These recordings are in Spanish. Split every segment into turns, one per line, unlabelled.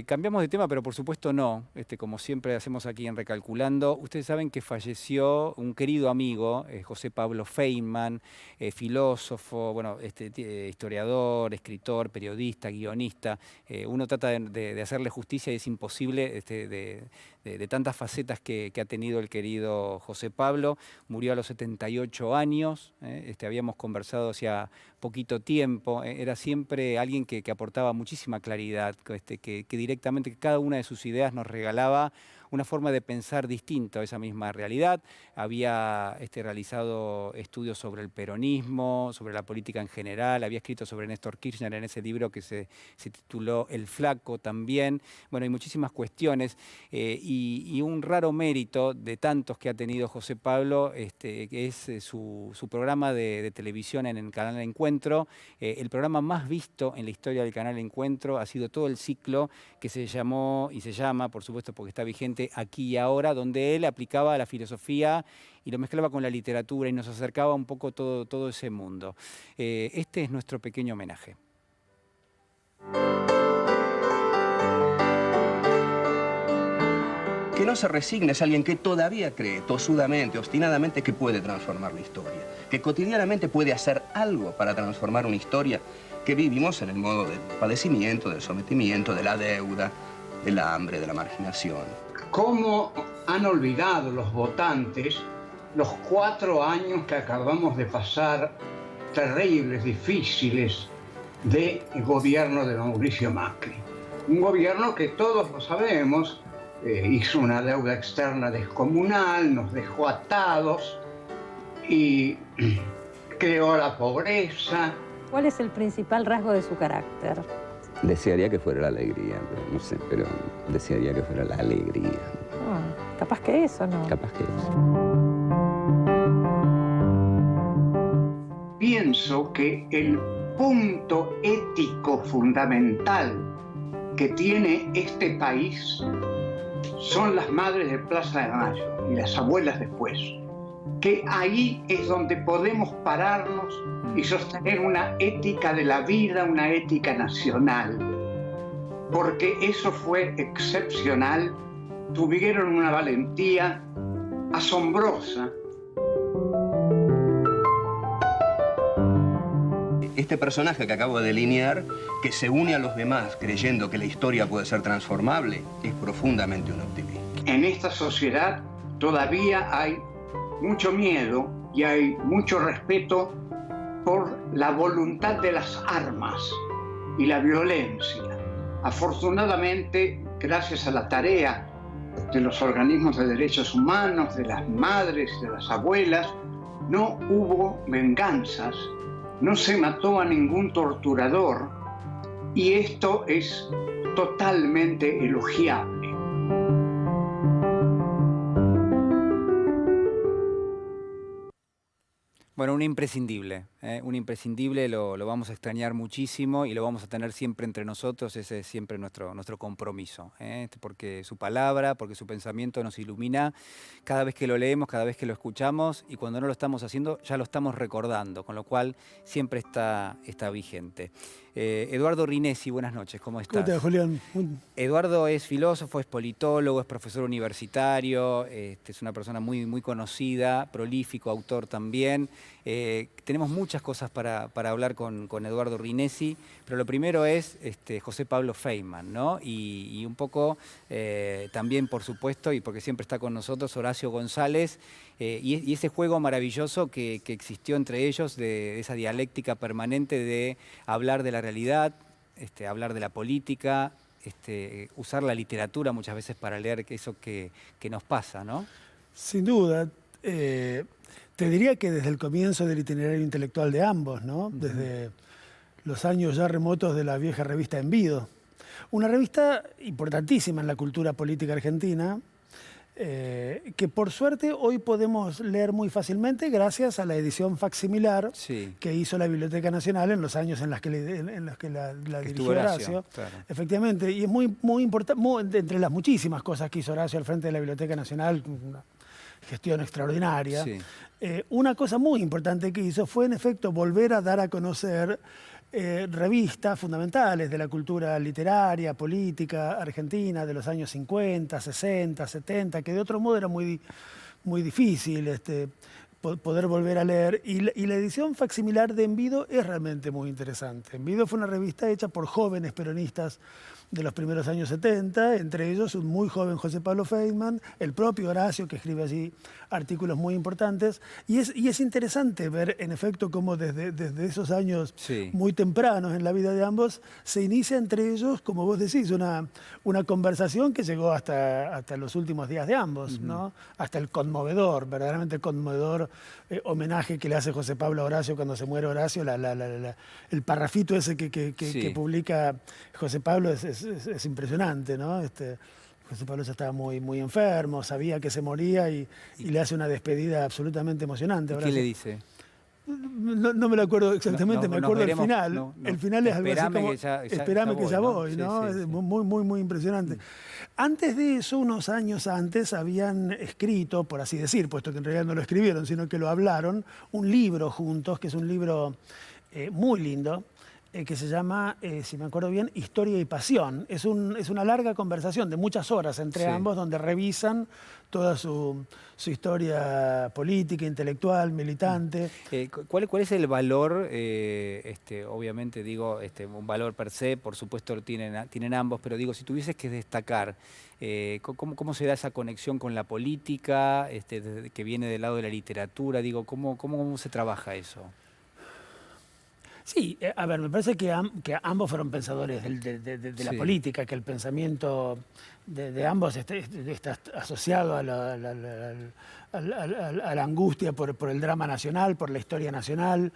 Cambiamos de tema, pero por supuesto no. Como siempre hacemos aquí en Recalculando, ustedes saben que falleció un querido amigo, José Pablo Feynman, filósofo, bueno, historiador, escritor, periodista, guionista. Uno trata de hacerle justicia y es imposible de tantas facetas que ha tenido el querido José Pablo. Murió a los 78 años, habíamos conversado hacía poquito tiempo. Era siempre alguien que aportaba muchísima claridad, que directamente cada una de sus ideas nos regalaba una forma de pensar distinta a esa misma realidad. Había realizado estudios sobre el peronismo, sobre la política en general, había escrito sobre Néstor Kirchner en ese libro que se tituló El Flaco también. Bueno, hay muchísimas cuestiones y un raro mérito de tantos que ha tenido José Pablo, que es su programa de televisión en el canal Encuentro. El programa más visto en la historia del canal Encuentro ha sido todo el ciclo que se llamó y se llama, por supuesto porque está vigente, Aquí y Ahora, donde él aplicaba la filosofía y lo mezclaba con la literatura y nos acercaba un poco todo ese mundo. Este es nuestro pequeño homenaje.
Que no se resigne es alguien que todavía cree tosudamente, obstinadamente, que puede transformar la historia, que cotidianamente puede hacer algo para transformar una historia que vivimos en el modo del padecimiento, del sometimiento, de la deuda, del hambre, de la marginación.
¿Cómo han olvidado los votantes los 4 años que acabamos de pasar, terribles, difíciles, de gobierno de Mauricio Macri? Un gobierno que todos lo sabemos, hizo una deuda externa descomunal, nos dejó atados y creó la pobreza.
¿Cuál es el principal rasgo de su carácter?
Desearía que fuera la alegría, no sé, pero desearía que fuera la alegría.
Capaz que eso, ¿no?
Capaz que eso.
Pienso que el punto ético fundamental que tiene este país son las madres de Plaza de Mayo y las abuelas después. Que ahí es donde podemos pararnos y sostener una ética de la vida, una ética nacional. Porque eso fue excepcional, tuvieron una valentía asombrosa.
Este personaje que acabo de delinear, que se une a los demás creyendo que la historia puede ser transformable, es profundamente un optimista.
En esta sociedad todavía hay mucho miedo y hay mucho respeto por la voluntad de las armas y la violencia. Afortunadamente, gracias a la tarea de los organismos de derechos humanos, de las madres, de las abuelas, no hubo venganzas, no se mató a ningún torturador y esto es totalmente elogiable.
Bueno, un imprescindible, lo vamos a extrañar muchísimo y lo vamos a tener siempre entre nosotros, ese es siempre nuestro compromiso, porque su palabra, porque su pensamiento nos ilumina cada vez que lo leemos, cada vez que lo escuchamos y cuando no lo estamos haciendo ya lo estamos recordando, con lo cual siempre está vigente. Eduardo Rinesi, buenas noches, ¿cómo estás?
¿Cómo estás, Julián?
Eduardo es filósofo, es politólogo, es profesor universitario, es una persona muy conocida, prolífico, autor también. Tenemos muchas cosas para hablar con Eduardo Rinesi, pero lo primero es José Pablo Feynman, ¿no? Y un poco también, por supuesto, y porque siempre está con nosotros, Horacio González, y ese juego maravilloso que existió entre ellos, de esa dialéctica permanente de hablar de la realidad, hablar de la política, usar la literatura muchas veces para leer eso que nos pasa, ¿no?
Sin duda. Te diría que desde el comienzo del itinerario intelectual de ambos, ¿no? Desde los años ya remotos de la vieja revista Envido. Una revista importantísima en la cultura política argentina, que por suerte hoy podemos leer muy fácilmente gracias a la edición facsimilar que hizo la Biblioteca Nacional en los años en los que la dirigió Horacio. Claro. Efectivamente, y es muy importante, entre las muchísimas cosas que hizo Horacio al frente de la Biblioteca Nacional, una gestión extraordinaria. Una cosa muy importante que hizo fue, en efecto, volver a dar a conocer revistas fundamentales de la cultura literaria, política argentina de los años 50, 60, 70, que de otro modo era muy difícil poder volver a leer. Y la edición facsimilar de Envido es realmente muy interesante. Envido fue una revista hecha por jóvenes peronistas de los primeros años 70, entre ellos un muy joven José Pablo Feynman, el propio Horacio, que escribe allí artículos muy importantes. Y es interesante ver, en efecto, cómo desde esos años muy tempranos en la vida de ambos, se inicia entre ellos, como vos decís, una conversación que llegó hasta los últimos días de ambos, ¿no? Hasta el conmovedor, verdaderamente conmovedor homenaje que le hace José Pablo a Horacio cuando se muere Horacio. El parrafito ese que publica José Pablo es impresionante, ¿no? José Pablo ya estaba muy enfermo, sabía que se moría y le hace una despedida absolutamente emocionante.
¿Qué le dice?
No me lo acuerdo exactamente, me acuerdo del final. El final es algo así como, esperame que ya voy, ¿no? Es muy impresionante. Antes de eso, unos años antes, habían escrito, por así decir, puesto que en realidad no lo escribieron, sino que lo hablaron, un libro juntos, que es un libro muy lindo, que se llama, si me acuerdo bien, Historia y Pasión. Es una larga conversación de muchas horas entre ambos, donde revisan toda su historia política, intelectual, militante.
¿Cuál es el valor? Obviamente digo, un valor per se, por supuesto tienen ambos, pero digo, si tuvieses que destacar, ¿cómo se da esa conexión con la política, que viene del lado de la literatura? Digo, ¿cómo se trabaja eso?
Sí, a ver, me parece que ambos fueron pensadores de la política, que el pensamiento de ambos está asociado a la angustia por el drama nacional, por la historia nacional.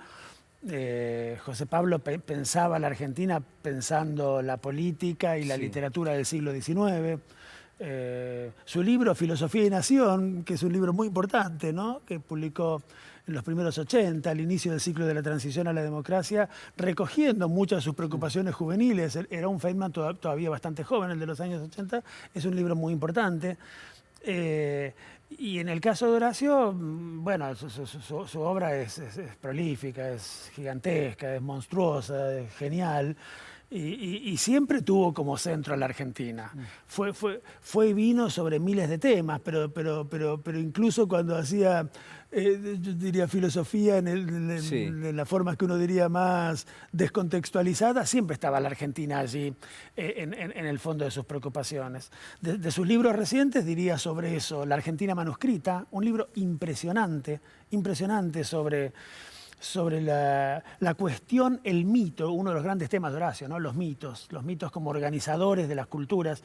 José Pablo pensaba la Argentina pensando la política y la literatura del siglo XIX. Su libro Filosofía y Nación, que es un libro muy importante, ¿no? Que publicó en los primeros 80, al inicio del ciclo de la transición a la democracia, recogiendo muchas de sus preocupaciones juveniles. Era un Feynman todavía bastante joven, el de los años 80. Es un libro muy importante. Y en el caso de Horacio, bueno, su obra es prolífica, es gigantesca, es monstruosa, es genial. Y siempre tuvo como centro a la Argentina. Fue y vino sobre miles de temas, pero incluso cuando hacía, yo diría, filosofía en la forma que uno diría más descontextualizada, siempre estaba la Argentina allí en el fondo de sus preocupaciones. De sus libros recientes diría sobre eso, La Argentina manuscrita, un libro impresionante sobre la cuestión, el mito, uno de los grandes temas de Horacio, ¿no? Los mitos como organizadores de las culturas,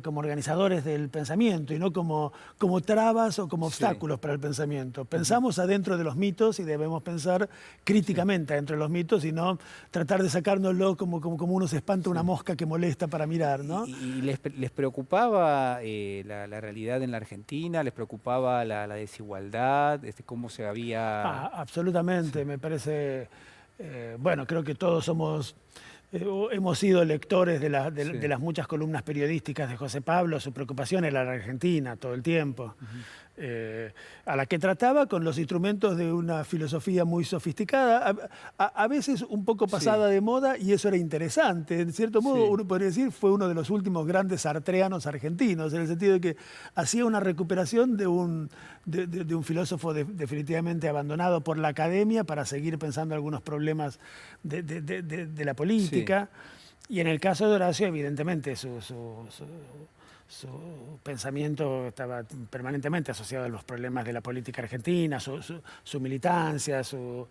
como organizadores del pensamiento y no como trabas o como obstáculos para el pensamiento. Pensamos adentro de los mitos y debemos pensar críticamente adentro de los mitos y no tratar de sacárnoslo como uno se espanta una mosca que molesta para mirar, ¿no?
¿Y les preocupaba la realidad en la Argentina? ¿Les preocupaba la desigualdad? ¿Cómo se había...?
Absolutamente. Me parece, bueno, creo que todos hemos sido lectores de las muchas columnas periodísticas de José Pablo. Su preocupación era la Argentina todo el tiempo, a la que trataba con los instrumentos de una filosofía muy sofisticada, a veces un poco pasada de moda, y eso era interesante. En cierto modo, uno podría decir, fue uno de los últimos grandes sartreanos argentinos, en el sentido de que hacía una recuperación de un filósofo definitivamente abandonado por la academia para seguir pensando algunos problemas de la política. Y en el caso de Horacio, evidentemente, su pensamiento estaba permanentemente asociado a los problemas de la política argentina, su militancia, su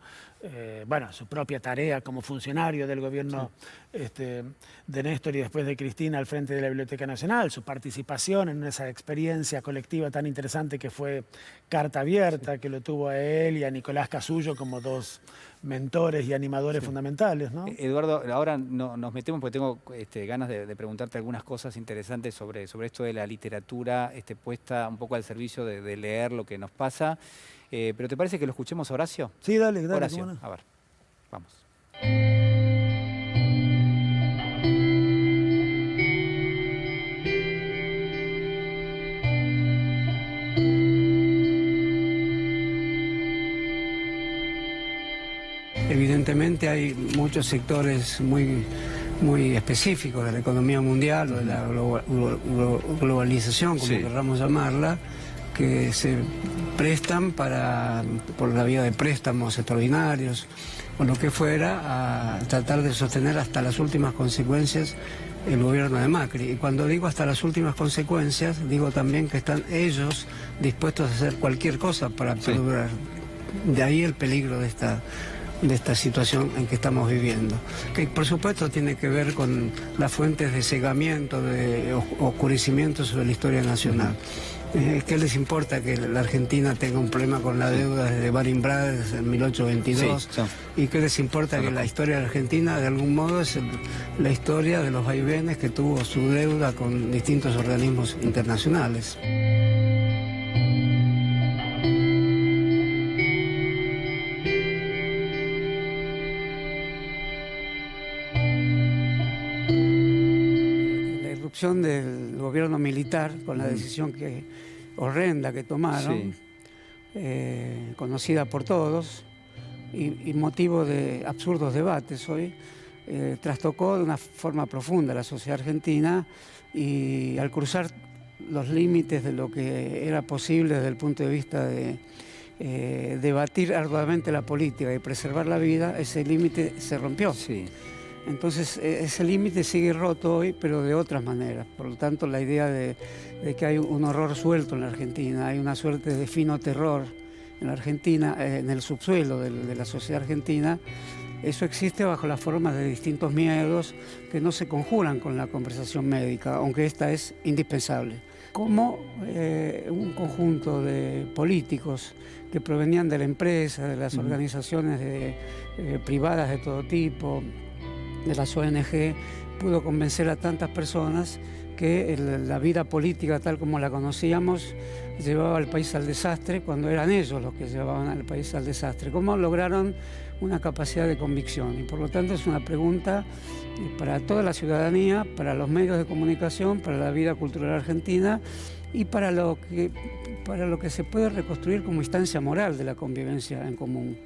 propia tarea como funcionario del gobierno de Néstor y después de Cristina al frente de la Biblioteca Nacional, su participación en esa experiencia colectiva tan interesante que fue Carta Abierta, que lo tuvo a él y a Nicolás Casullo como dos mentores y animadores fundamentales, ¿no?
Eduardo, ahora nos metemos porque tengo ganas de preguntarte algunas cosas interesantes sobre esto de la literatura puesta un poco al servicio de leer lo que nos pasa. ¿Pero te parece que lo escuchemos a Horacio?
Sí, dale.
Horacio, a ver, vamos.
evidentemente hay muchos sectores muy específicos de la economía mundial o de la globalización, como queramos llamarla, que se prestan por la vía de préstamos extraordinarios o lo que fuera, a tratar de sostener hasta las últimas consecuencias el gobierno de Macri. Y cuando digo hasta las últimas consecuencias, digo también que están ellos dispuestos a hacer cualquier cosa para perdurar. De ahí el peligro de esta situación en que estamos viviendo, que por supuesto tiene que ver con las fuentes de cegamiento, de oscurecimiento sobre la historia nacional. ¿Qué les importa que la Argentina tenga un problema con la deuda desde Baring Brothers en 1822? ¿Y qué les importa que la historia de Argentina de algún modo es la historia de los vaivenes que tuvo su deuda con distintos organismos internacionales? Del gobierno militar, con la decisión horrenda que tomaron, conocida por todos y motivo de absurdos debates hoy, trastocó de una forma profunda la sociedad argentina, y al cruzar los límites de lo que era posible desde el punto de vista de debatir arduamente la política y preservar la vida, ese límite se rompió. Entonces ese límite sigue roto hoy, pero de otras maneras. Por lo tanto, la idea de que hay un horror suelto en la Argentina, hay una suerte de fino terror en la Argentina, en el subsuelo de la sociedad argentina, eso existe bajo la forma de distintos miedos que no se conjuran con la conversación médica, aunque esta es indispensable. Como un conjunto de políticos que provenían de la empresa, de las organizaciones privadas de todo tipo, de las ONG, pudo convencer a tantas personas que la vida política tal como la conocíamos llevaba al país al desastre, cuando eran ellos los que llevaban al país al desastre. ¿Cómo lograron una capacidad de convicción? Y por lo tanto es una pregunta para toda la ciudadanía, para los medios de comunicación, para la vida cultural argentina y para lo que se puede reconstruir como instancia moral de la convivencia en común.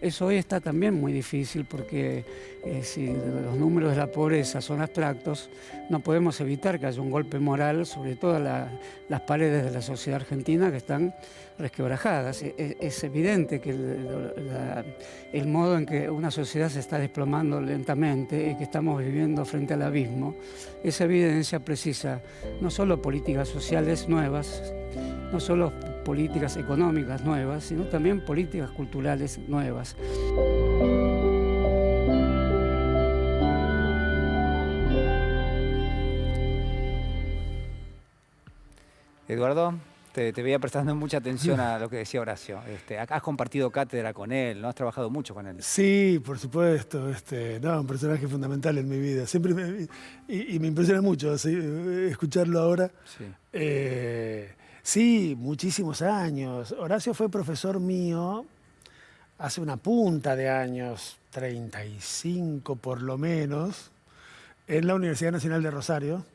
Eso hoy está también muy difícil porque si los números de la pobreza son abstractos, no podemos evitar que haya un golpe moral sobre todas las paredes de la sociedad argentina que están resquebrajadas. Es evidente que el modo en que una sociedad se está desplomando lentamente y que estamos viviendo frente al abismo, esa evidencia precisa no solo políticas sociales nuevas, no solo políticas económicas nuevas, sino también políticas culturales nuevas.
Eduardo, te veía prestando mucha atención a lo que decía Horacio. Has compartido cátedra con él, ¿no? Has trabajado mucho con él.
Sí, por supuesto. No, un personaje fundamental en mi vida. Siempre me impresiona mucho escucharlo ahora. Sí, muchísimos años. Horacio fue profesor mío hace una punta de años, 35 por lo menos, en la Universidad Nacional de Rosario.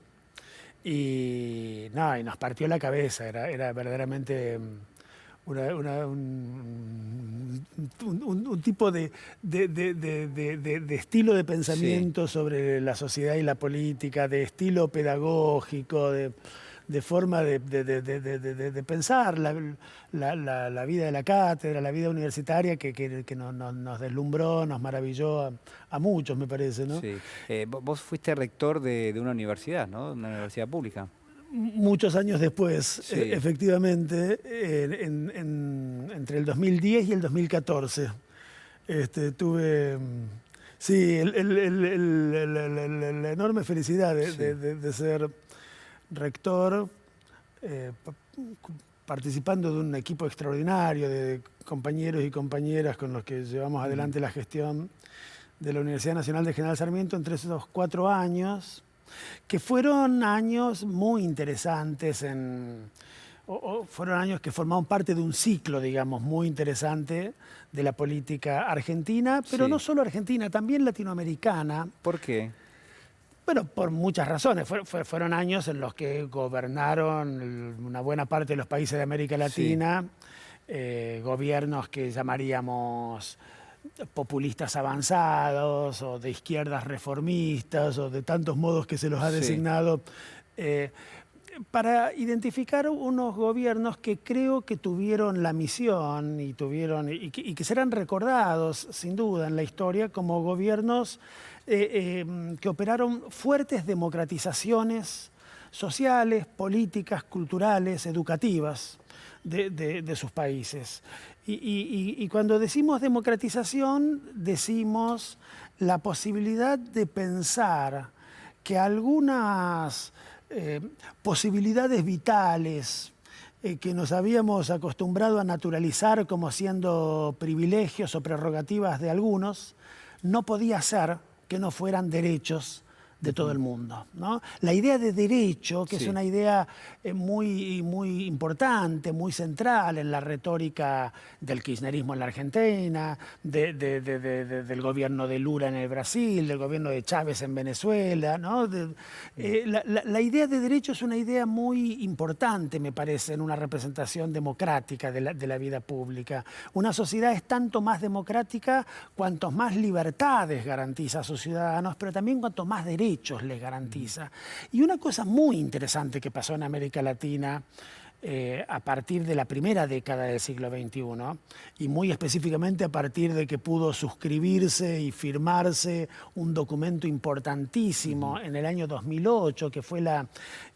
Y nos partió la cabeza, era verdaderamente un tipo de estilo de pensamiento sobre la sociedad y la política, de estilo pedagógico, de forma de pensar la vida de la cátedra, la vida universitaria que nos deslumbró, nos maravilló a muchos, me parece, ¿no?
Sí. Vos fuiste rector de una universidad, ¿no? Una universidad pública.
Muchos años después, efectivamente, entre el 2010 y el 2014, tuve... Sí, la enorme felicidad de ser rector, participando de un equipo extraordinario de compañeros y compañeras con los que llevamos adelante la gestión de la Universidad Nacional de General Sarmiento entre esos 4 años, que fueron años muy interesantes, fueron años que formaron parte de un ciclo, digamos, muy interesante de la política argentina, pero no solo argentina, también latinoamericana.
¿Por qué?
Bueno, por muchas razones. Fueron años en los que gobernaron una buena parte de los países de América Latina, gobiernos que llamaríamos populistas avanzados o de izquierdas reformistas o de tantos modos que se los ha designado, para identificar unos gobiernos que creo que tuvieron la misión y que serán recordados sin duda en la historia como gobiernos que operaron fuertes democratizaciones sociales, políticas, culturales, educativas de sus países. Y cuando decimos democratización, decimos la posibilidad de pensar que algunas posibilidades vitales que nos habíamos acostumbrado a naturalizar como siendo privilegios o prerrogativas de algunos, no podía ser que no fueran derechos de todo el mundo, ¿no? La idea de derecho, que es una idea muy importante, muy central en la retórica del kirchnerismo en la Argentina, del gobierno de Lula en el Brasil, del gobierno de Chávez en Venezuela, ¿no? La idea de derecho es una idea muy importante, me parece, en una representación democrática de la vida pública. Una sociedad es tanto más democrática cuantos más libertades garantiza a sus ciudadanos, pero también cuanto más derechos les garantiza. Y una cosa muy interesante que pasó en América Latina a partir de la primera década del siglo XXI, y muy específicamente a partir de que pudo suscribirse y firmarse un documento importantísimo en el año 2008, que fue la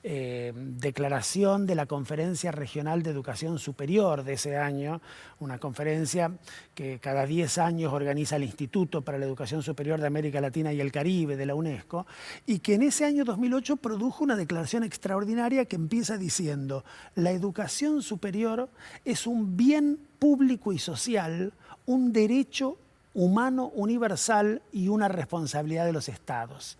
declaración de la Conferencia Regional de Educación Superior de ese año, una conferencia que cada 10 años organiza el Instituto para la Educación Superior de América Latina y el Caribe de la UNESCO, y que en ese año 2008 produjo una declaración extraordinaria que empieza diciendo: la educación superior es un bien público y social, un derecho humano universal y una responsabilidad de los estados.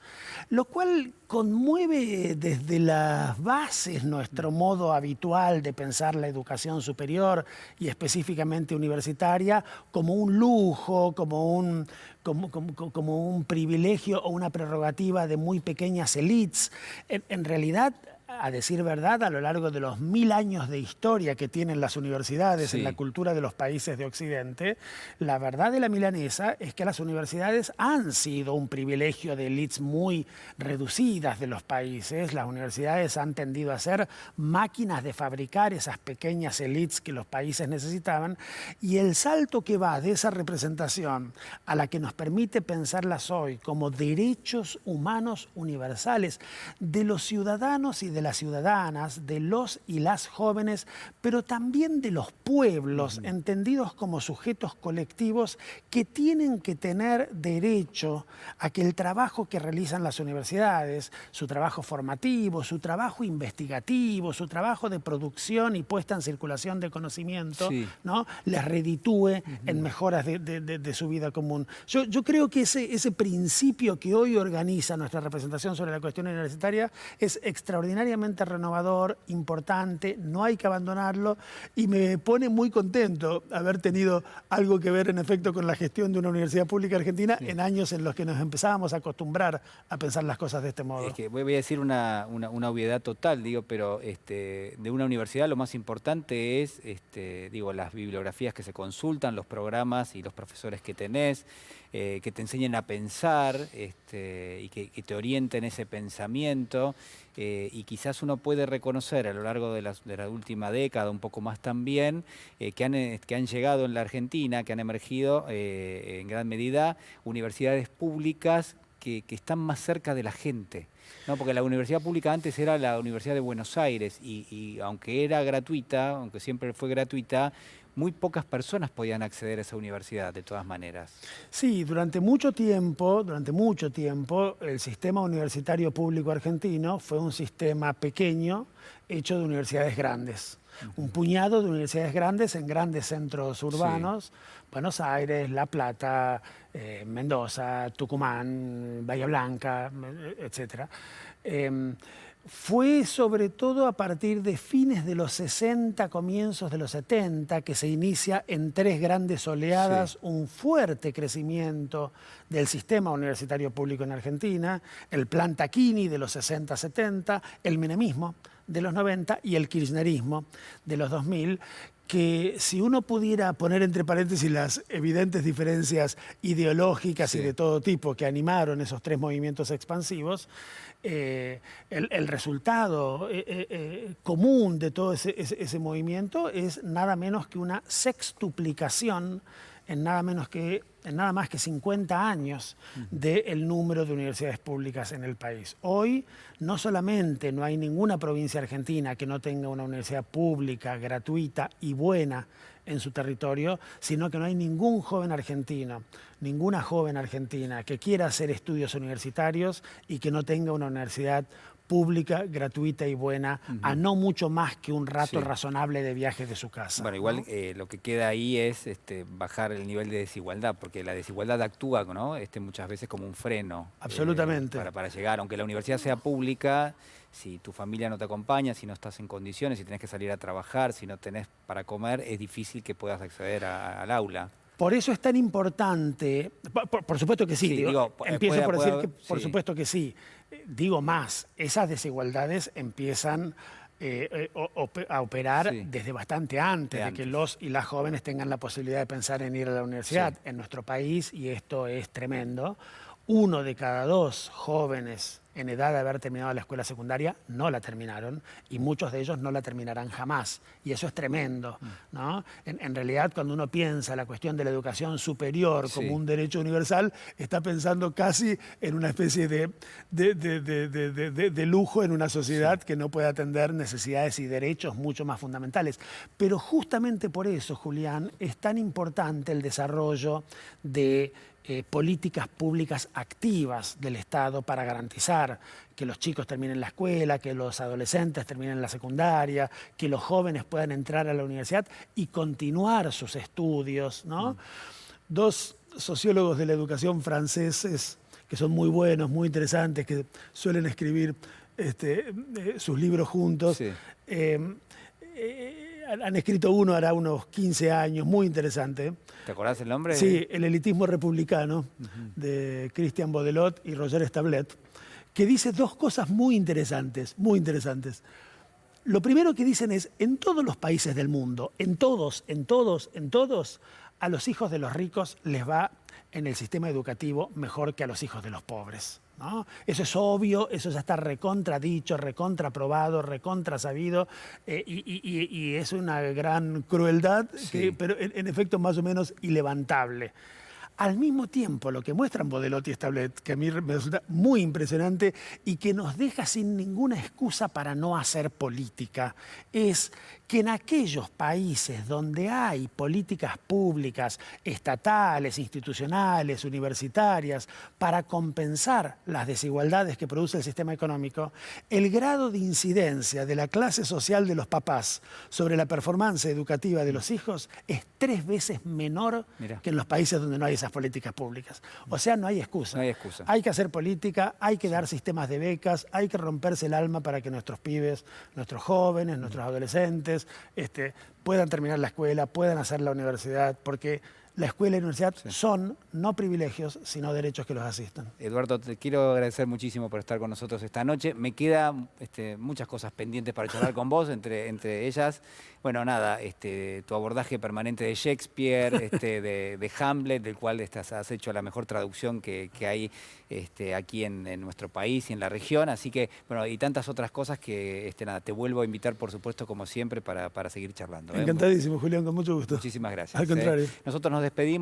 Lo cual conmueve desde las bases nuestro modo habitual de pensar la educación superior y específicamente universitaria como un lujo, como un privilegio o una prerrogativa de muy pequeñas élites. En realidad, a decir verdad, a lo largo de los 1000 años de historia que tienen las universidades en la cultura de los países de Occidente, la verdad de la milanesa es que las universidades han sido un privilegio de élites muy reducidas de los países. Las universidades han tendido a ser máquinas de fabricar esas pequeñas élites que los países necesitaban, y el salto que va de esa representación a la que nos permite pensarlas hoy como derechos humanos universales de los ciudadanos y de las ciudadanas, de los y las jóvenes, pero también de los pueblos, entendidos como sujetos colectivos que tienen que tener derecho a que el trabajo que realizan las universidades, su trabajo formativo, su trabajo investigativo, su trabajo de producción y puesta en circulación de conocimiento, ¿no?, les reditúe en mejoras de su vida común. Yo creo que ese principio que hoy organiza nuestra representación sobre la cuestión universitaria es extraordinariamente renovador, importante, no hay que abandonarlo, y me pone muy contento haber tenido algo que ver en efecto con la gestión de una universidad pública argentina en años en los que nos empezábamos a acostumbrar a pensar las cosas de este modo.
Es que voy a decir una obviedad total, digo, pero de una universidad lo más importante es las bibliografías que se consultan, los programas y los profesores que tenés, que te enseñen a pensar y que te orienten ese pensamiento, y quizás uno puede reconocer a lo largo de la última década, un poco más también, que han llegado en la Argentina, que han emergido en gran medida universidades públicas que están más cerca de la gente, ¿no? Porque la universidad pública antes era la Universidad de Buenos Aires y aunque era gratuita, aunque siempre fue gratuita, muy pocas personas podían acceder a esa universidad, de todas maneras.
Sí, durante mucho tiempo, el sistema universitario público argentino fue un sistema pequeño, hecho de universidades grandes. Un puñado de universidades grandes en grandes centros urbanos, Buenos Aires, La Plata, Mendoza, Tucumán, Bahía Blanca, etc. Fue sobre todo a partir de fines de los 60, comienzos de los 70, que se inicia en 3 grandes oleadas un fuerte crecimiento del sistema universitario público en Argentina: el plan Tacchini de los 60-70, el menemismo de los 90 y el kirchnerismo de los 2000, que si uno pudiera poner entre paréntesis las evidentes diferencias ideológicas
Sí.
y de todo tipo que animaron esos 3 movimientos expansivos, el resultado común de todo ese movimiento es nada menos que una sextuplicación en nada más que 50 años del número de universidades públicas en el país. Hoy no solamente no hay ninguna provincia argentina que no tenga una universidad pública, gratuita y buena en su territorio, sino que no hay ningún joven argentino, ninguna joven argentina que quiera hacer estudios universitarios y que no tenga una universidad pública, gratuita y buena, a no mucho más que un rato
Sí.
razonable de viaje de su casa.
Bueno, igual
¿no?
lo que queda ahí es bajar el nivel de desigualdad, porque la desigualdad actúa, ¿no? Muchas veces como un freno.
Absolutamente.
Para llegar, aunque la universidad sea pública, si tu familia no te acompaña, si no estás en condiciones, si tenés que salir a trabajar, si no tenés para comer, es difícil que puedas acceder al aula.
Por eso es tan importante, por supuesto que sí,
Sí,
empiezo por decir que por
sí.
supuesto que sí. Digo más, esas desigualdades empiezan a operar
Sí.
desde bastante antes
De
de que
antes.
los y las jóvenes tengan la posibilidad de pensar en ir a la universidad.
Sí.
En nuestro país, y esto es tremendo, 1 de cada 2 jóvenes en edad de haber terminado la escuela secundaria no la terminaron y muchos de ellos no la terminarán jamás. Y eso es tremendo, ¿no? En realidad, cuando uno piensa la cuestión de la educación superior como
Sí.
un derecho universal, está pensando casi en una especie de lujo en una sociedad que no puede atender necesidades y derechos mucho más fundamentales. Pero justamente por eso, Julián, es tan importante el desarrollo de políticas públicas activas del Estado para garantizar que los chicos terminen la escuela, que los adolescentes terminen la secundaria, que los jóvenes puedan entrar a la universidad y continuar sus estudios, ¿no? 2 sociólogos de la educación franceses que son muy buenos, muy interesantes, que suelen escribir sus libros juntos.
Sí.
Han escrito uno hará unos 15 años, muy interesante.
¿Te acordás el nombre?
Sí, El elitismo republicano, de Christian Baudelot y Roger Stablet, que dice 2 cosas muy interesantes, muy interesantes. Lo primero que dicen es, en todos los países del mundo, en todos, a los hijos de los ricos les va en el sistema educativo mejor que a los hijos de los pobres, ¿no? Eso es obvio, eso ya está recontradicho, recontraprobado, recontrasabido, y es una gran crueldad,
Sí.
pero en efecto más o menos ilevantable. Al mismo tiempo, lo que muestran Baudelot y Stablet, que a mí me resulta muy impresionante y que nos deja sin ninguna excusa para no hacer política, es que en aquellos países donde hay políticas públicas, estatales, institucionales, universitarias, para compensar las desigualdades que produce el sistema económico, el grado de incidencia de la clase social de los papás sobre la performance educativa de los hijos es 3 veces menor
Mirá.
que en los países donde no hay esas políticas públicas. O sea, no hay excusa.
No hay excusa.
Hay que hacer política, hay que dar sistemas de becas, hay que romperse el alma para que nuestros pibes, nuestros jóvenes, nuestros adolescentes, puedan terminar la escuela, puedan hacer la universidad, porque la escuela y la universidad son no privilegios, sino derechos que los asistan.
Eduardo, te quiero agradecer muchísimo por estar con nosotros esta noche. Me quedan muchas cosas pendientes para charlar con vos, entre ellas, bueno, nada, tu abordaje permanente de Shakespeare, de Hamlet, del cual has hecho la mejor traducción que hay aquí en nuestro país y en la región. Así que, bueno, y tantas otras cosas que, nada, te vuelvo a invitar, por supuesto, como siempre, para seguir charlando.
Encantadísimo, Julián, con mucho gusto.
Muchísimas gracias.
Al contrario.
Nosotros nos despedimos.